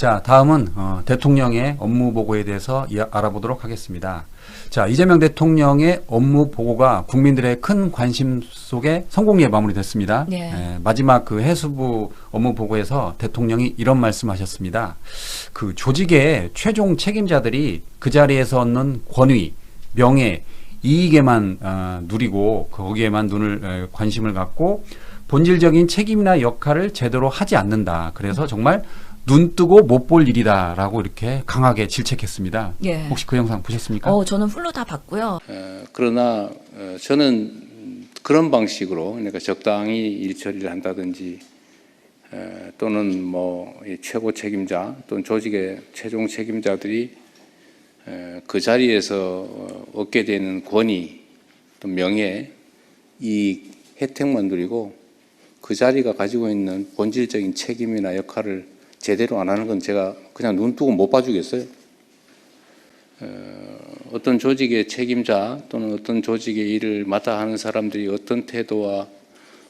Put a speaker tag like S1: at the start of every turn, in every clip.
S1: 자, 다음은 대통령의 업무 보고에 대해서 알아보도록 하겠습니다. 자, 이재명 대통령의 업무 보고가 국민들의 큰 관심 속에 성공리에 마무리됐습니다.
S2: 네.
S1: 마지막 그 해수부 업무 보고에서 대통령이 이런 말씀하셨습니다. 그 조직의 최종 책임자들이 그 자리에서 얻는 권위, 명예, 이익에만 누리고 거기에만 관심을 갖고 본질적인 책임이나 역할을 제대로 하지 않는다. 그래서 정말 눈 뜨고 못 볼 일이다라고 이렇게 강하게 질책했습니다.
S2: 예.
S1: 혹시 그 영상 보셨습니까?
S2: 저는 풀로 다 봤고요.
S3: 그러나 저는 그런 방식으로 그러니까 적당히 일 처리를 한다든지 또는 뭐 최고 책임자 또는 조직의 최종 책임자들이 그 자리에서 얻게 되는 권위, 또 명예, 이익, 혜택만 누리고 그 자리가 가지고 있는 본질적인 책임이나 역할을 제대로 안 하는 건 제가 그냥 눈 뜨고 못 봐주겠어요. 어떤 조직의 책임자 또는 어떤 조직의 일을 맡아 하는 사람들이 어떤 태도와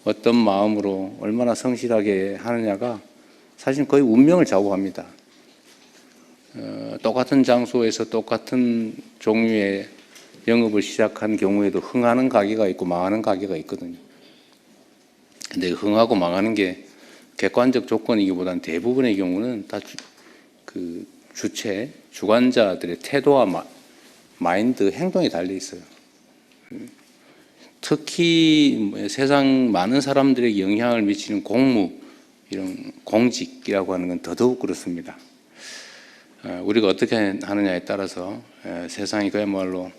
S3: 어떤 마음으로 얼마나 성실하게 하느냐가 사실 거의 운명을 좌우합니다. 똑같은 장소에서 똑같은 종류의 영업을 시작한 경우에도 흥하는 가게가 있고 망하는 가게가 있거든요. 근데 흥하고 망하는 게 객관적 조건이기보다는 대부분의 경우는 다 그 주관자들의 태도와 마인드, 행동에 달려 있어요. 특히 세상 많은 사람들에게 영향을 미치는 공무, 이런 공직이라고 하는 건 더더욱 그렇습니다. 우리가 어떻게 하느냐에 따라서 세상이 그야말로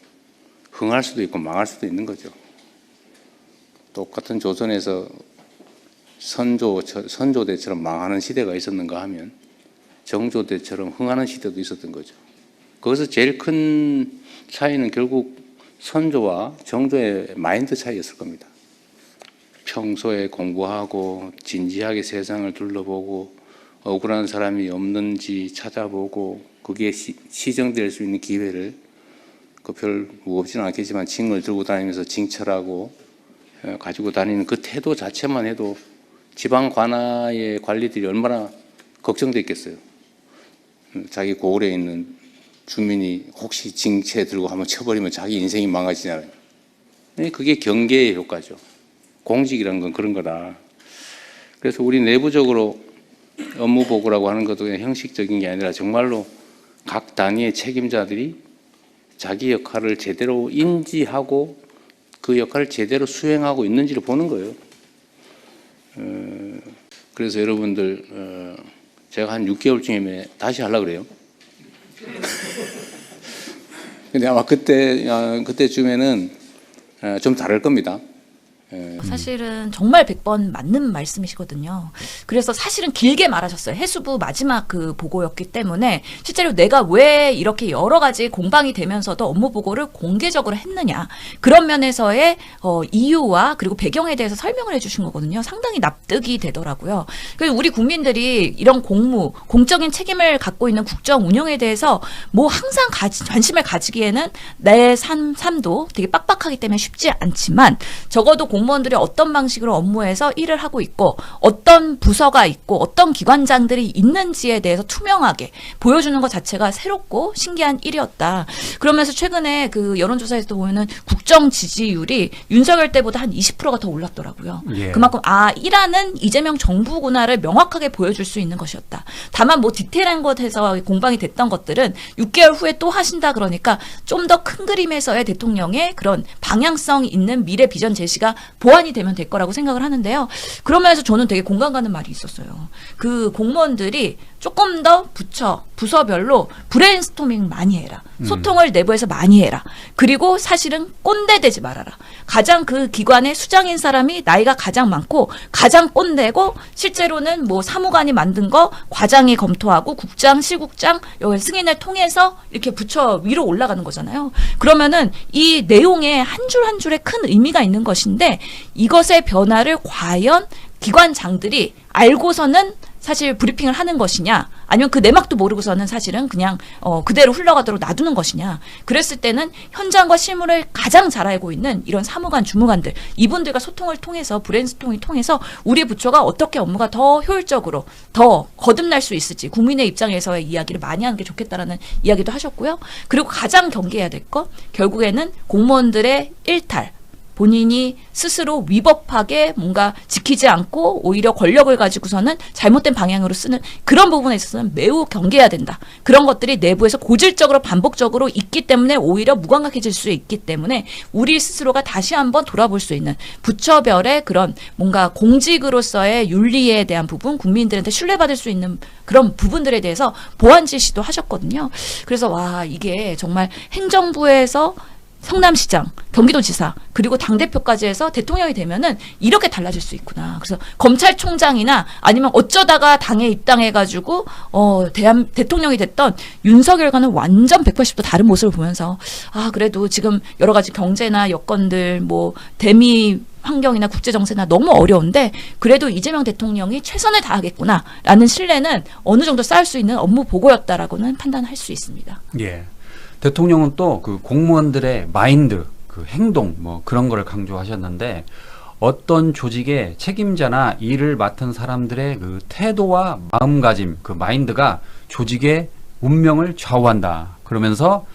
S3: 흥할 수도 있고 망할 수도 있는 거죠. 똑같은 조선에서 선조대처럼 망하는 시대가 있었는가 하면 정조대처럼 흥하는 시대도 있었던 거죠. 거기서 제일 큰 차이는 결국 선조와 정조의 마인드 차이였을 겁니다. 평소에 공부하고 진지하게 세상을 둘러보고 억울한 사람이 없는지 찾아보고 거기에 시정될 수 있는 기회를 별 무겁지는 않겠지만 징을 들고 다니면서 징철하고 가지고 다니는 그 태도 자체만 해도 지방 관아의 관리들이 얼마나 걱정됐겠어요. 자기 고을에 있는 주민이 혹시 징체 들고 한번 쳐버리면 자기 인생이 망가지잖아요. 그게 경계의 효과죠. 공직이라는 건 그런 거다. 그래서 우리 내부적으로 업무 보고라고 하는 것도 그냥 형식적인 게 아니라 정말로 각 단위의 책임자들이 자기 역할을 제대로 인지하고 그 역할을 제대로 수행하고 있는지를 보는 거예요. 그래서 여러분들 제가 한 6개월쯤에 다시 하려고 그래요. 근데 아마 그때쯤에는 좀 다를 겁니다.
S2: 사실은 정말 100번 맞는 말씀이시거든요. 그래서 사실은 길게 말하셨어요. 해수부 마지막 그 보고였기 때문에 실제로 내가 왜 이렇게 여러 가지 공방이 되면서도 업무 보고를 공개적으로 했느냐. 그런 면에서의 이유와 그리고 배경에 대해서 설명을 해주신 거거든요. 상당히 납득이 되더라고요. 그래서 우리 국민들이 이런 공적인 책임을 갖고 있는 국정 운영에 대해서 뭐 항상 관심을 가지기에는 내 삶도 되게 빡빡하기 때문에 쉽지 않지만 적어도 공무원들이 어떤 방식으로 업무에서 일을 하고 있고 어떤 부서가 있고 어떤 기관장들이 있는지에 대해서 투명하게 보여주는 것 자체가 새롭고 신기한 일이었다. 그러면서 최근에 그 여론조사에서 보면은 국정 지지율이 윤석열 때보다 한 20%가 더 올랐더라고요.
S1: 예.
S2: 그만큼 일하는 이재명 정부구나를 명확하게 보여줄 수 있는 것이었다. 다만 뭐 디테일한 것에서 공방이 됐던 것들은 6개월 후에 또 하신다 그러니까 좀 더 큰 그림에서의 대통령의 그런 방향성 있는 미래 비전 제시가 보완이 되면 될 거라고 생각을 하는데요. 그러면서 저는 되게 공감 가는 말이 있었어요. 그 공무원들이 조금 더 부서별로 브레인스토밍 많이 해라. 소통을 내부에서 많이 해라. 그리고 사실은 꼰대 되지 말아라. 가장 그 기관의 수장인 사람이 나이가 가장 많고 가장 꼰대고 실제로는 뭐 사무관이 만든 거 과장이 검토하고 국장, 실국장 승인을 통해서 이렇게 부처 위로 올라가는 거잖아요. 그러면은 이 내용에 한 줄 한 줄에 큰 의미가 있는 것인데 이것의 변화를 과연 기관장들이 알고서는 사실 브리핑을 하는 것이냐, 아니면 그 내막도 모르고서는 사실은 그냥 그대로 흘러가도록 놔두는 것이냐. 그랬을 때는 현장과 실무를 가장 잘 알고 있는 이런 사무관, 주무관들, 이분들과 소통을 통해서, 브레인스토밍을 통해서 우리 부처가 어떻게 업무가 더 효율적으로 더 거듭날 수 있을지 국민의 입장에서의 이야기를 많이 하는 게 좋겠다라는 이야기도 하셨고요. 그리고 가장 경계해야 될 것, 결국에는 공무원들의 일탈, 본인이 스스로 위법하게 뭔가 지키지 않고 오히려 권력을 가지고서는 잘못된 방향으로 쓰는 그런 부분에 있어서는 매우 경계해야 된다. 그런 것들이 내부에서 고질적으로 반복적으로 있기 때문에 오히려 무감각해질 수 있기 때문에 우리 스스로가 다시 한번 돌아볼 수 있는 부처별의 그런 뭔가 공직으로서의 윤리에 대한 부분, 국민들한테 신뢰받을 수 있는 그런 부분들에 대해서 보완 지시도 하셨거든요. 그래서 와, 이게 정말 행정부에서 성남시장, 경기도지사, 그리고 당대표까지 해서 대통령이 되면은 이렇게 달라질 수 있구나. 그래서 검찰총장이나 아니면 어쩌다가 당에 입당해가지고, 대통령이 됐던 윤석열과는 완전 180도 다른 모습을 보면서, 아, 그래도 지금 여러 가지 경제나 여건들, 뭐, 대미 환경이나 국제정세나 너무 어려운데, 그래도 이재명 대통령이 최선을 다하겠구나라는 신뢰는 어느 정도 쌓을 수 있는 업무 보고였다라고는 판단할 수 있습니다.
S1: 예. 대통령은 또 그 공무원들의 마인드, 그 행동, 뭐 그런 거를 강조하셨는데 어떤 조직의 책임자나 일을 맡은 사람들의 그 태도와 마음가짐, 그 마인드가 조직의 운명을 좌우한다. 그러면서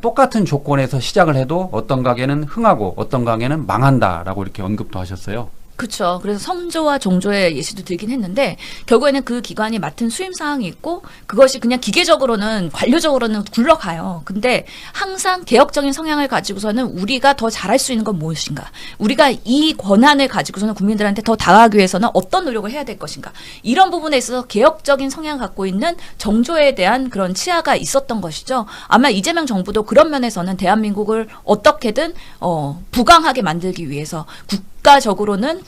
S1: 똑같은 조건에서 시작을 해도 어떤 가게는 흥하고 어떤 가게는 망한다라고 이렇게 언급도 하셨어요.
S2: 그렇죠. 그래서 성조와 종조의 예시도 들긴 했는데 결국에는 그 기관이 맡은 수임 사항이 있고 그것이 그냥 기계적으로는 관료적으로는 굴러가요. 근데 항상 개혁적인 성향을 가지고서는 우리가 더 잘할 수 있는 건 무엇인가? 우리가 이 권한을 가지고서는 국민들한테 더 다가가기 위해서는 어떤 노력을 해야 될 것인가? 이런 부분에 있어서 개혁적인 성향을 갖고 있는 정조에 대한 그런 치하가 있었던 것이죠. 아마 이재명 정부도 그런 면에서는 대한민국을 어떻게든 부강하게 만들기 위해서 국가적으로는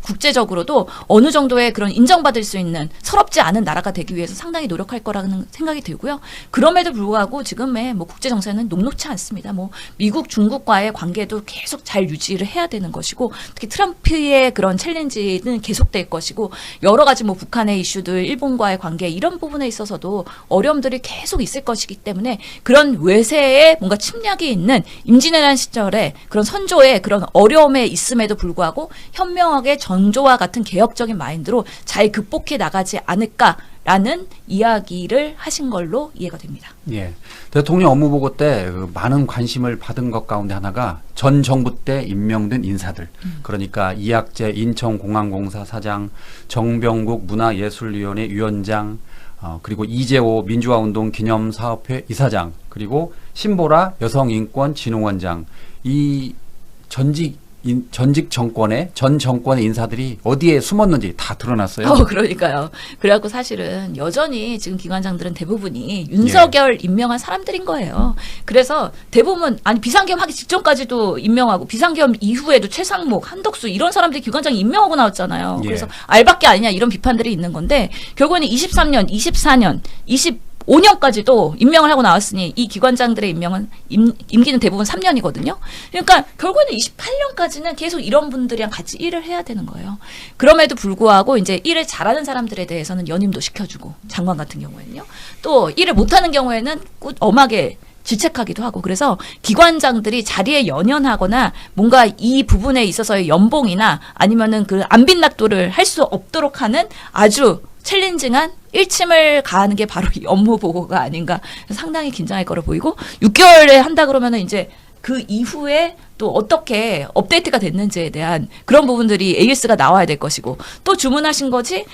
S2: 국제적으로도 어느 정도의 그런 인정받을 수 있는 서럽지 않은 나라가 되기 위해서 상당히 노력할 거라는 생각이 들고요. 그럼에도 불구하고 지금의 뭐 국제 정세는 녹록치 않습니다. 뭐 미국, 중국과의 관계도 계속 잘 유지를 해야 되는 것이고 특히 트럼프의 그런 챌린지는 계속될 것이고 여러 가지 뭐 북한의 이슈들, 일본과의 관계 이런 부분에 있어서도 어려움들이 계속 있을 것이기 때문에 그런 외세의 뭔가 침략이 있는 임진왜란 시절에 그런 선조의 그런 어려움에 있음에도 불구하고 현명하게 전조와 같은 개혁적인 마인드로 잘 극복해 나가지 않을까라는 이야기를 하신 걸로 이해가 됩니다.
S1: 예. 대통령 업무보고 때 많은 관심을 받은 것 가운데 하나가 전 정부 때 임명된 인사들. 그러니까 이학재 인천공항공사 사장, 정병국 문화예술위원회 위원장, 그리고 이재호 민주화운동 기념사업회 이사장, 그리고 신보라 여성인권진흥원장. 이 전직 정권의 전 정권의 인사들이 어디에 숨었는지 다 드러났어요.
S2: 그러니까요. 그래갖고 사실은 여전히 지금 기관장들은 대부분이 윤석열 임명한 사람들인 거예요. 그래서 대부분 비상계엄 하기 직전까지도 임명하고 비상계엄 이후에도 최상목, 한덕수 이런 사람들이 기관장 임명하고 나왔잖아요. 그래서 알밖에 아니냐 이런 비판들이 있는 건데 결국에는 23년, 24년, 5년까지도 임명을 하고 나왔으니 이 기관장들의 임명은 임기는 대부분 3년이거든요. 그러니까 결국에는 28년까지는 계속 이런 분들이랑 같이 일을 해야 되는 거예요. 그럼에도 불구하고 이제 일을 잘하는 사람들에 대해서는 연임도 시켜주고 장관 같은 경우에는요. 또 일을 못하는 경우에는 엄하게 질책하기도 하고 그래서 기관장들이 자리에 연연하거나 뭔가 이 부분에 있어서의 연봉이나 아니면은 그 안빈낙도를 할 수 없도록 하는 아주 챌린징한 일침을 가하는 게 바로 이 업무 보고가 아닌가 상당히 긴장할 거로 보이고 6개월에 한다 그러면은 이제 그 이후에 또 어떻게 업데이트가 됐는지에 대한 그런 부분들이 AS가 나와야 될 것이고 또 주문하신 거지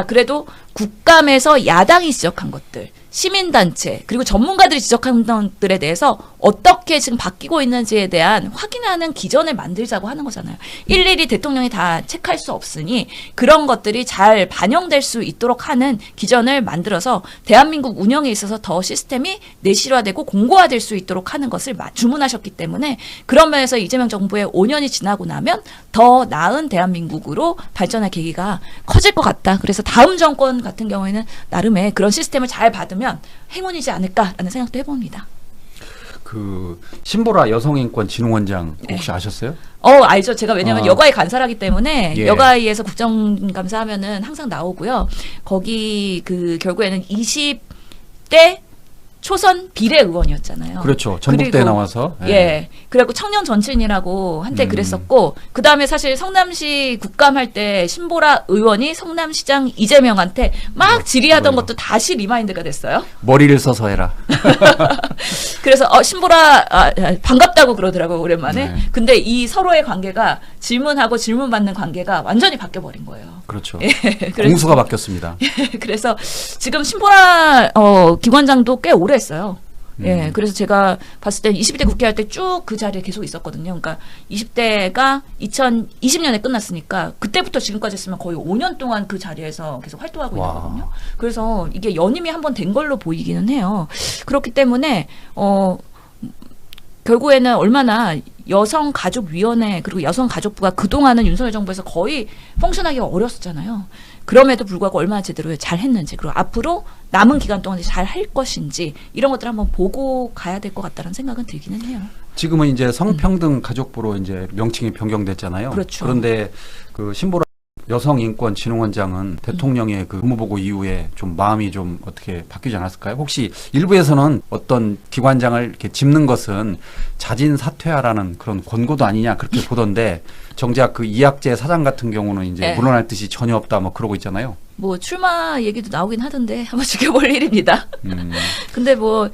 S2: 그래도 국감에서 야당이 지적한 것들 시민단체 그리고 전문가들이 지적한 것들에 대해서 어떻게 지금 바뀌고 있는지에 대한 확인하는 기전을 만들자고 하는 거잖아요. 일일이 대통령이 다 체크할 수 없으니 그런 것들이 잘 반영될 수 있도록 하는 기전을 만들어서 대한민국 운영에 있어서 더 시스템이 내실화되고 공고화될 수 있도록 하는 것을 주문하셨기 때문에 그런 면에서 이재명 정부의 5년이 지나고 나면 더 나은 대한민국으로 발전할 계기가 커질 것 같다. 그래서 다음 정권 같은 경우에는 나름의 그런 시스템을 잘 받으면 행운이지 않을까라는 생각도 해봅니다.
S1: 그 신보라 여성인권진흥원장 혹시 아셨어요?
S2: 알죠. 제가 왜냐면 여가의 간사라기 때문에
S1: 예.
S2: 여가위에서 국정감사 하면은 항상 나오고요. 거기 그 결국에는 20대 초선 비례 의원이었잖아요.
S1: 그렇죠. 전북대에
S2: 그리고,
S1: 나와서.
S2: 예. 그리고 청년 전친이라고 한때 그랬었고, 그 다음에 사실 성남시 국감할 때 신보라 의원이 성남시장 이재명한테 막 질의하던
S1: 맞아요.
S2: 것도 다시 리마인드가 됐어요.
S1: 머리를 써서 해라.
S2: 그래서 신보라 반갑다고 그러더라고요, 오랜만에.
S1: 네.
S2: 근데 이 서로의 관계가 질문하고 질문받는 관계가 완전히 바뀌어버린 거예요.
S1: 그렇죠.
S2: 그래서-
S1: 공수가 바뀌었습니다.
S2: 그래서 지금 신보라 기관장도 꽤 오래 했어요. 예, 그래서 제가 봤을 때 20대 국회할 때 쭉 그 자리에 계속 있었거든요. 그러니까 20대가 2020년에 끝났으니까 그때부터 지금까지 했으면 거의 5년 동안 그 자리에서 계속 활동하고
S1: 와.
S2: 있는 거거든요. 그래서 이게 연임이 한번 된 걸로 보이기는 해요. 그렇기 때문에 결국에는 얼마나 여성가족위원회 그리고 여성가족부가 그동안은 윤석열 정부에서 거의 펑션하기가 어렸었잖아요. 그럼에도 불구하고 얼마나 제대로 잘 했는지 그리고 앞으로 남은 기간 동안 잘 할 것인지 이런 것들 한번 보고 가야 될 것 같다는 생각은 들기는 해요.
S1: 지금은 이제 성평등 가족부로 이제 명칭이 변경됐잖아요.
S2: 그렇죠.
S1: 그런데 그 신보라 여성인권진흥원장은 대통령의 그 업무보고 이후에 좀 마음이 좀 어떻게 바뀌지 않았을까요? 혹시 일부에서는 어떤 기관장을 이렇게 짚는 것은 자진 사퇴하라는 그런 권고도 아니냐 그렇게 보던데 정작 그 이학재 사장 같은 경우는 이제
S2: 네.
S1: 물러날 뜻이 전혀 없다 뭐 그러고 있잖아요.
S2: 뭐 출마 얘기도 나오긴 하던데 한번 지켜볼 일입니다. 근데 뭐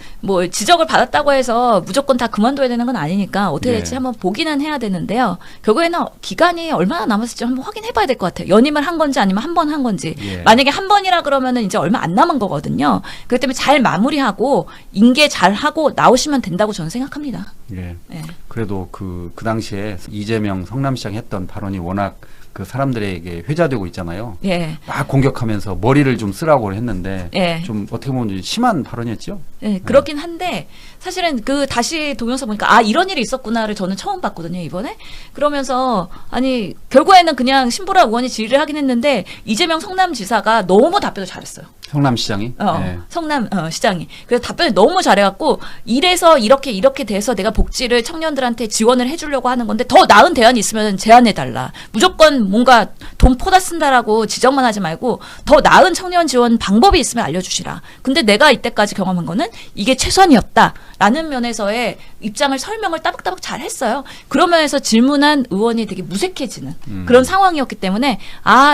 S2: 지적을 받았다고 해서 무조건 다 그만둬야 되는 건 아니니까 어떻게 될지
S1: 네.
S2: 한번 보기는 해야 되는데요. 결국에는 기간이 얼마나 남았을지 한번 확인해봐야 될 것 같아요. 연임을 한 건지 아니면 한 번 한 건지.
S1: 예.
S2: 만약에 한 번이라 그러면은 이제 얼마 안 남은 거거든요. 그렇기 때문에 잘 마무리하고 인계 잘 하고 나오시면 된다고 저는 생각합니다.
S1: 예.
S2: 예.
S1: 그래도 그 당시에 이재명 성남시장 했던 발언이 워낙 그 사람들에게 회자되고 있잖아요.
S2: 예.
S1: 막 공격하면서 머리를 좀 쓰라고 했는데
S2: 예.
S1: 좀 어떻게 보면 심한 발언이었죠.
S2: 네, 그렇긴 한데 사실은 그 다시 동영상 보니까 이런 일이 있었구나를 저는 처음 봤거든요 이번에. 그러면서 아니 결국에는 그냥 신보라 의원이 질의를 하긴 했는데 이재명 성남지사가 너무 답변을 잘했어요.
S1: 성남시장이. 예.
S2: 성남 시장이. 그래서 답변을 너무 잘해갖고 이래서 이렇게 돼서 내가 복지를 청년들한테 지원을 해주려고 하는 건데 더 나은 대안이 있으면 제안해달라. 무조건 뭔가 돈 퍼다 쓴다라고 지적만 하지 말고 더 나은 청년 지원 방법이 있으면 알려주시라. 근데 내가 이때까지 경험한 거는 이게 최선이었다라는 면에서의 입장을 설명을 따박따박 잘 했어요. 그런 면에서 질문한 의원이 되게 무색해지는 그런 상황이었기 때문에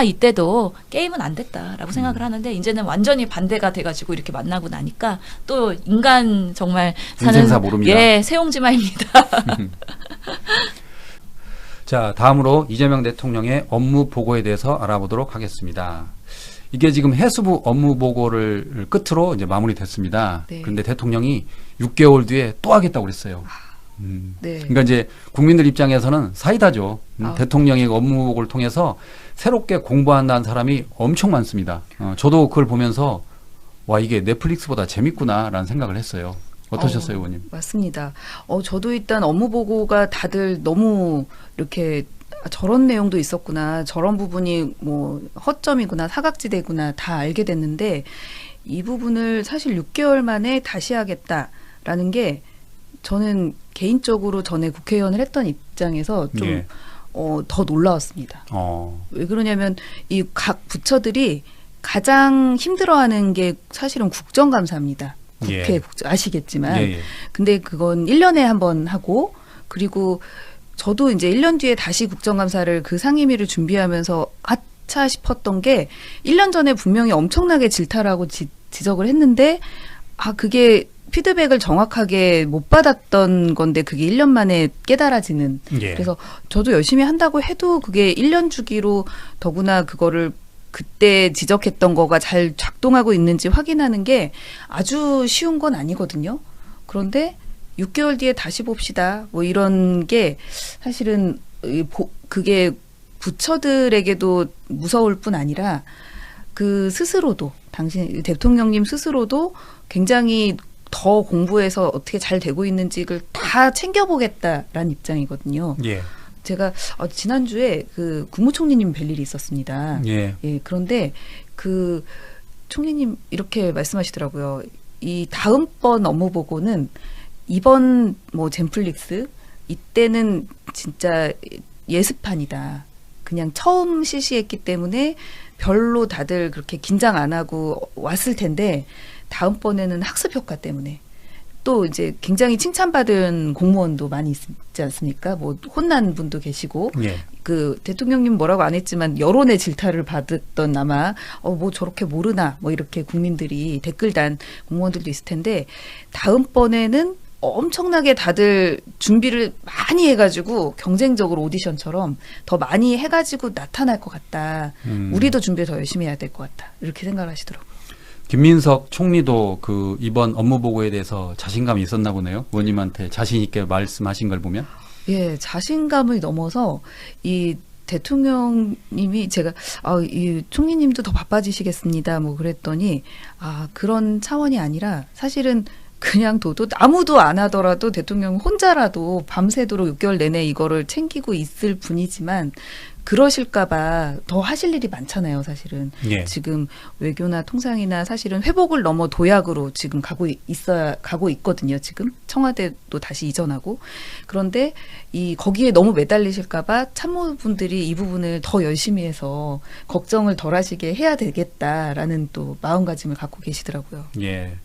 S2: 이때도 게임은 안 됐다라고 생각을 하는데 이제는 완전히 반대가 돼가지고 이렇게 만나고 나니까 또 인간 정말
S1: 인생사 모릅니다.
S2: 예, 세옹지마입니다.
S1: 자, 다음으로 이재명 대통령의 업무 보고에 대해서 알아보도록 하겠습니다. 이게 지금 해수부 업무 보고를 끝으로 이제 마무리됐습니다.
S4: 네.
S1: 그런데 대통령이 6개월 뒤에 또 하겠다고 그랬어요.
S4: 네.
S1: 그러니까 이제 국민들 입장에서는 사이다죠.
S4: 아.
S1: 대통령의 업무 보고를 통해서 새롭게 공부한다는 사람이 엄청 많습니다. 저도 그걸 보면서 와 이게 넷플릭스보다 재밌구나라는 생각을 했어요. 어떠셨어요, 의원님?
S4: 맞습니다. 저도 일단 업무 보고가 다들 너무 이렇게 저런 내용도 있었구나, 저런 부분이 뭐 허점이구나, 사각지대구나 다 알게 됐는데 이 부분을 사실 6개월 만에 다시 하겠다라는 게 저는 개인적으로 전에 국회의원을 했던 입장에서 좀
S1: 예.
S4: 더 놀라웠습니다. 왜 그러냐면 이 각 부처들이 가장 힘들어하는 게 사실은 국정감사입니다. 국회
S1: 예.
S4: 아시겠지만.
S1: 예, 예.
S4: 근데 그건 1년에 한 번 하고 그리고 저도 이제 1년 뒤에 다시 국정감사를 그 상임위를 준비하면서 아차 싶었던 게 1년 전에 분명히 엄청나게 질타라고 지적을 했는데 그게 피드백을 정확하게 못 받았던 건데 그게 1년 만에 깨달아지는.
S1: 예.
S4: 그래서 저도 열심히 한다고 해도 그게 1년 주기로 더구나 그거를 그때 지적했던 거가 잘 작동하고 있는지 확인하는 게 아주 쉬운 건 아니거든요. 그런데 6개월 뒤에 다시 봅시다. 뭐 이런 게 사실은 그게 부처들에게도 무서울 뿐 아니라 그 스스로도 당신 대통령님 스스로도 굉장히 더 공부해서 어떻게 잘 되고 있는지를 다 챙겨보겠다라는 입장이거든요.
S1: 예.
S4: 제가 지난주에 그 국무총리님 뵐 일이 있었습니다.
S1: 예.
S4: 그런데 그 총리님 이렇게 말씀하시더라고요. 이 다음번 업무 보고는 이번 뭐 젠플릭스 이때는 진짜 예습판이다. 그냥 처음 실시했기 때문에 별로 다들 그렇게 긴장 안 하고 왔을 텐데 다음번에는 학습 효과 때문에 또 이제 굉장히 칭찬받은 공무원도 많이 있지 않습니까? 뭐 혼난 분도 계시고
S1: 예.
S4: 그 대통령님 뭐라고 안 했지만 여론의 질타를 받았던 아마 뭐 저렇게 모르나 뭐 이렇게 국민들이 댓글 단 공무원들도 있을 텐데 다음번에는 엄청나게 다들 준비를 많이 해가지고 경쟁적으로 오디션처럼 더 많이 해가지고 나타날 것 같다. 우리도 준비 더 열심히 해야 될 것 같다. 이렇게 생각을 하시더라고요.
S1: 김민석 총리도 그 이번 업무 보고에 대해서 자신감이 있었나 보네요. 의원님한테 자신 있게 말씀하신 걸 보면.
S4: 예, 자신감을 넘어서 이 대통령님이 제가 이 총리님도 더 바빠지시겠습니다. 뭐 그랬더니 그런 차원이 아니라 사실은 그냥 아무도 안 하더라도 대통령 혼자라도 밤새도록 6개월 내내 이거를 챙기고 있을 분이지만 그러실까봐 더 하실 일이 많잖아요, 사실은.
S1: 예.
S4: 지금 외교나 통상이나 사실은 회복을 넘어 도약으로 지금 가고 있거든요, 지금. 청와대도 다시 이전하고. 그런데 거기에 너무 매달리실까봐 참모분들이 이 부분을 더 열심히 해서 걱정을 덜 하시게 해야 되겠다라는 또 마음가짐을 갖고 계시더라고요.
S1: 예.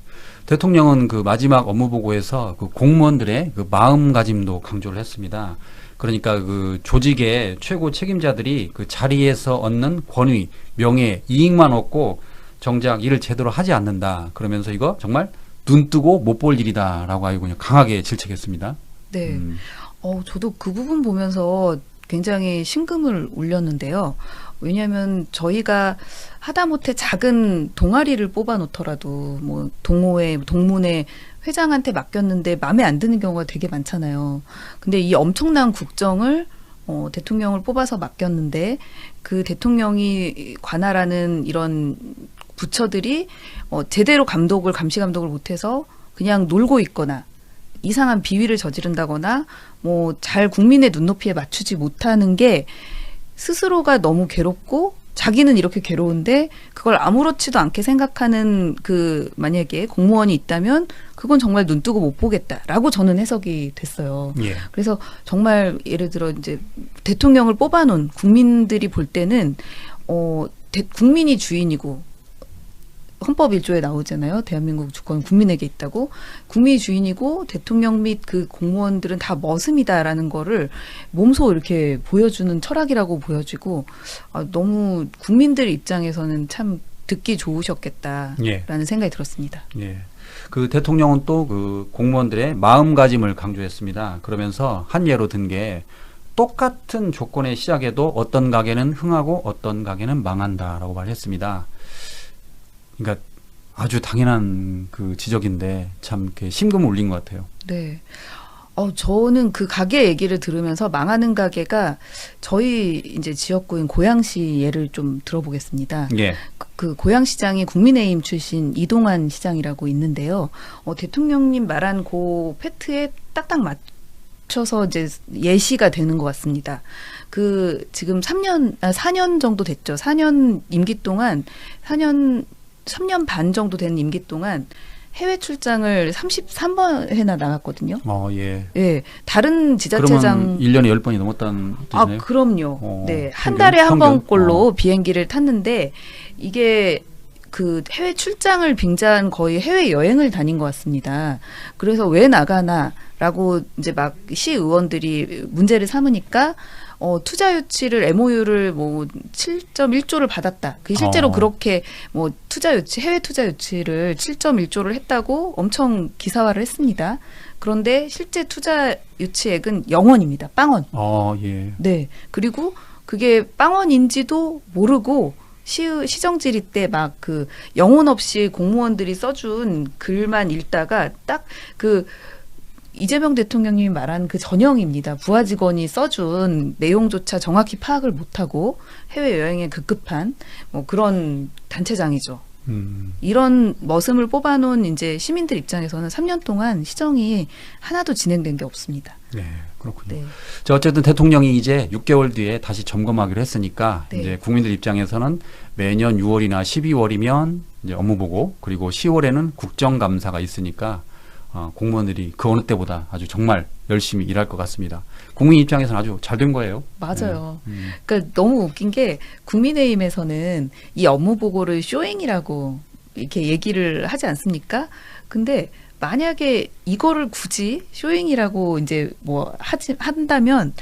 S1: 대통령은 그 마지막 업무 보고에서 그 공무원들의 그 마음가짐도 강조를 했습니다. 그러니까 그 조직의 최고 책임자들이 그 자리에서 얻는 권위, 명예, 이익만 얻고 정작 일을 제대로 하지 않는다. 그러면서 이거 정말 눈 뜨고 못 볼 일이다라고 아주 그냥 강하게 질책했습니다.
S4: 네. 저도 그 부분 보면서 굉장히 심금을 울렸는데요. 왜냐하면 저희가 하다못해 작은 동아리를 뽑아 놓더라도 뭐 동문회 회장한테 맡겼는데 마음에 안 드는 경우가 되게 많잖아요. 근데 이 엄청난 국정을 대통령을 뽑아서 맡겼는데 그 대통령이 관할하는 이런 부처들이 제대로 감시 감독을 못해서 그냥 놀고 있거나 이상한 비위를 저지른다거나 뭐 잘 국민의 눈높이에 맞추지 못하는 게 스스로가 너무 괴롭고 자기는 이렇게 괴로운데 그걸 아무렇지도 않게 생각하는 만약에 공무원이 있다면 그건 정말 눈 뜨고 못 보겠다라고 저는 해석이 됐어요.
S1: 예.
S4: 그래서 정말 예를 들어 이제 대통령을 뽑아놓은 국민들이 볼 때는 국민이 주인이고 헌법 1조에 나오잖아요. 대한민국 주권은 국민에게 있다고. 국민이 주인이고 대통령 및 그 공무원들은 다 머슴이다라는 거를 몸소 이렇게 보여주는 철학이라고 보여지고 너무 국민들 입장에서는 참 듣기 좋으셨겠다라는
S1: 예.
S4: 생각이 들었습니다.
S1: 예. 그 대통령은 또 그 공무원들의 마음가짐을 강조했습니다. 그러면서 한 예로 든 게 똑같은 조건의 시작에도 어떤 가게는 흥하고 어떤 가게는 망한다라고 말했습니다. 그러니까 아주 당연한 그 지적인데 참 이렇게 심금을 울린 것 같아요.
S4: 네. 저는 그 가게 얘기를 들으면서 망하는 가게가 저희 이제 지역구인 고양시 예를 좀 들어보겠습니다.
S1: 예.
S4: 그 고양시장이 국민의힘 출신 이동환 시장이라고 있는데요. 대통령님 말한 그 팩트에 딱딱 맞춰서 이제 예시가 되는 것 같습니다. 지금 4년 정도 됐죠. 4년 임기 동안 3년 반 정도 된 임기 동안 해외 출장을 33번이나 나갔거든요.
S1: 예.
S4: 예. 다른 지자체장
S1: 그러면 1년에 10번이 넘었다는 뜻이네요.
S4: 그럼요. 네. 한
S1: 평균?
S4: 달에 한
S1: 평균?
S4: 번꼴로 비행기를 탔는데 이게 그 해외 출장을 빙자한 거의 해외 여행을 다닌 것 같습니다. 그래서 왜 나가나라고 이제 막 시의원들이 문제를 삼으니까 투자 유치를 MOU를 뭐 7.1조를 받았다. 그 실제로 그렇게 뭐 해외 투자 유치를 7.1조를 했다고 엄청 기사화를 했습니다. 그런데 실제 투자 유치액은 0원입니다. 빵원.
S1: 예.
S4: 네. 그리고 그게 빵원인지도 모르고 시정질의 때 막 그 영혼 없이 공무원들이 써준 글만 읽다가 딱 이재명 대통령님이 말한 그 전형입니다. 부하 직원이 써준 내용조차 정확히 파악을 못하고 해외여행에 급급한 뭐 그런 단체장이죠. 이런 머슴을 뽑아놓은 이제 시민들 입장에서는 3년 동안 시정이 하나도 진행된 게 없습니다.
S1: 네, 그렇군요.
S4: 네.
S1: 자, 어쨌든 대통령이 이제 6개월 뒤에 다시 점검하기로 했으니까
S4: 네.
S1: 이제 국민들 입장에서는 매년 6월이나 12월이면 이제 업무 보고 그리고 10월에는 국정감사가 있으니까 공무원들이 그 어느 때보다 아주 정말 열심히 일할 것 같습니다. 국민 입장에서는 아주 잘 된 거예요.
S4: 맞아요. 그러니까 너무 웃긴 게 국민의힘에서는 이 업무 보고를 쇼잉이라고 이렇게 얘기를 하지 않습니까? 근데 만약에 이거를 굳이 쇼잉이라고 이제 뭐 한다면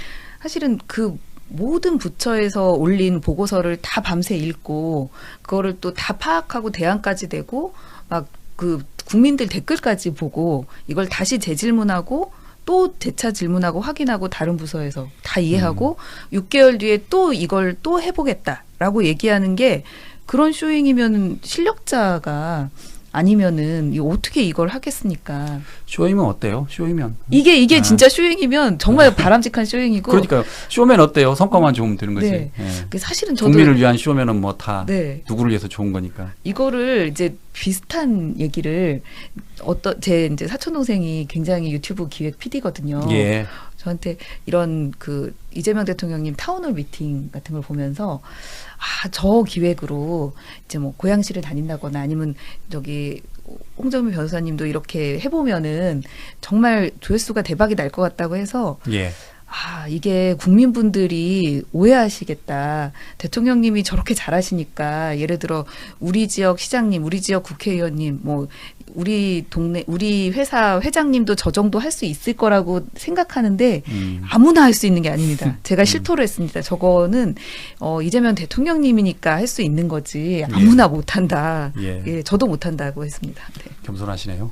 S4: 사실은 그 모든 부처에서 올린 보고서를 다 밤새 읽고 그거를 또 다 파악하고 대안까지 내고 막 그 국민들 댓글까지 보고 이걸 다시 재질문하고 또 재차 질문하고 확인하고 다른 부서에서 다 이해하고 6개월 뒤에 또 이걸 또 해보겠다라고 얘기하는 게 그런 쇼잉이면 실력자가 아니면은 어떻게 이걸 하겠습니까?
S1: 쇼이면 어때요? 쇼이면.
S4: 이게 진짜 쇼잉이면 정말 바람직한 쇼잉이고.
S1: 그러니까요. 쇼면 어때요? 성과만 좋으면 되는 거지.
S4: 네.
S1: 예.
S4: 사실은 저도
S1: 국민을 위한 쇼면은 뭐 다
S4: 네.
S1: 누구를 위해서 좋은 거니까.
S4: 이거를 이제 비슷한 얘기를 제 이제 사촌 동생이 굉장히 유튜브 기획 PD거든요.
S1: 예.
S4: 저한테 이런 그 이재명 대통령님 타운홀 미팅 같은 걸 보면서 저 기획으로 이제 뭐 고양시를 다닌다거나 아니면 저기 홍정민 변호사님도 이렇게 해보면은 정말 조회수가 대박이 날 것 같다고 해서
S1: 예.
S4: 이게 국민분들이 오해하시겠다. 대통령님이 저렇게 잘하시니까 예를 들어 우리 지역 시장님, 우리 지역 국회의원님, 뭐 우리 동네, 우리 회사 회장님도 저 정도 할 수 있을 거라고 생각하는데 아무나 할 수 있는 게 아닙니다. 제가 실토를 했습니다. 저거는 이재명 대통령님이니까 할 수 있는 거지 아무나 못한다.
S1: 예.
S4: 예, 저도 못한다고 했습니다. 네.
S1: 겸손하시네요.